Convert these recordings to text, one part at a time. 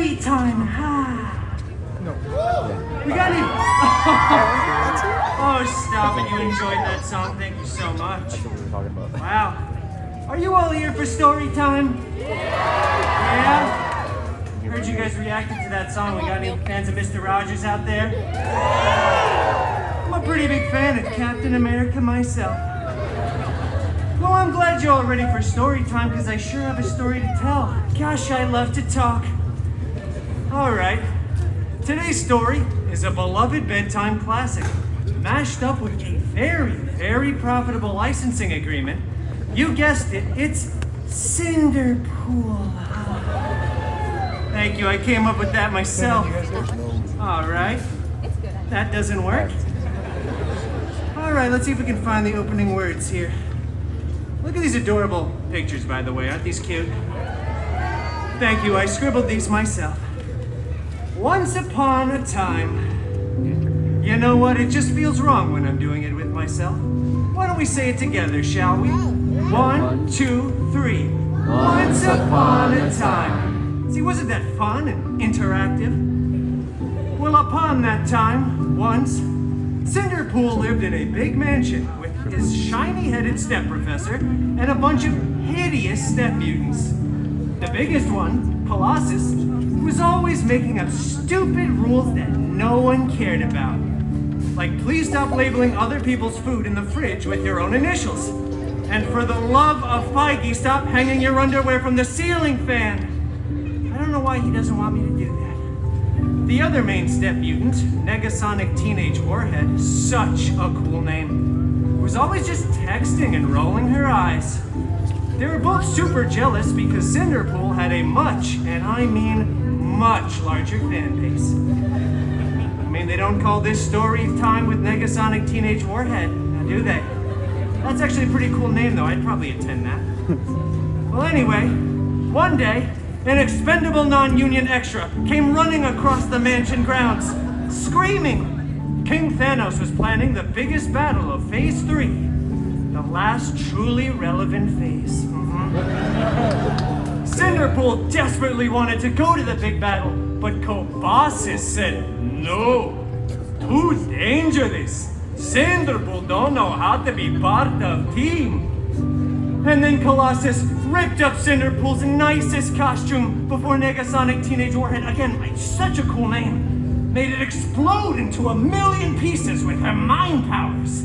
story time. No. We got it. Oh, stop it. You enjoyed that song. Thank you so much. That's what we were talking about. Wow. Are you all here for story time? Yeah? Heard you guys reacted to that song. We got any fans of Mr. Rogers out there? I'm a pretty big fan of Captain America myself. Well, I'm glad you're all ready for story time because I sure have a story to tell. Gosh, I love to talk. All right. Today's story is a beloved bedtime classic, mashed up with a very, very profitable licensing agreement. You guessed it, it's Cinderpool. Thank you, I came up with that myself. All right, that doesn't work. All right, let's see if we can find the opening words here. Look at these adorable pictures, by the way, aren't these cute? Thank you, I scribbled these myself. Once upon a time. You know what? It just feels wrong when I'm doing it with myself. Why don't we say it together, shall we? 1, 2, 3. Once upon a time. See, wasn't that fun and interactive? Well, upon that time, once, Cinderpool lived in a big mansion with his shiny-headed step-professor and a bunch of hideous step-mutants. The biggest one, Colossus, was always making up stupid rules that no one cared about. Like, please stop labeling other people's food in the fridge with your own initials. And for the love of Feige, stop hanging your underwear from the ceiling fan. I don't know why he doesn't want me to do that. The other main step mutant, Negasonic Teenage Warhead, such a cool name, was always just texting and rolling her eyes. They were both super jealous because Cinderpool had a much, and I mean much larger fan base. I mean, they don't call this story time with Negasonic Teenage Warhead, now do they? That's actually a pretty cool name though, I'd probably attend that. Well anyway, one day, an expendable non-union extra came running across the mansion grounds, screaming. King Thanos was planning the biggest battle of Phase 3, the last truly relevant phase. Cinderpool desperately wanted to go to the big battle, but Colossus said no. Too dangerous. Cinderpool don't know how to be part of team. And then Colossus ripped up Cinderpool's nicest costume before Negasonic Teenage Warhead, again, such a cool name, made it explode into a million pieces with her mind powers.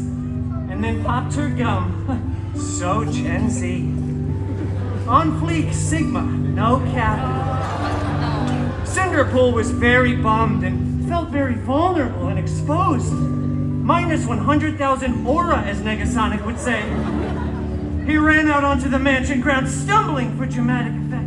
And then popped her gum. So Gen Z. On fleek, Sigma, no cap. Cinderpool was very bummed and felt very vulnerable and exposed. Minus 100,000 aura, as Negasonic would say. He ran out onto the mansion grounds, stumbling for dramatic effect.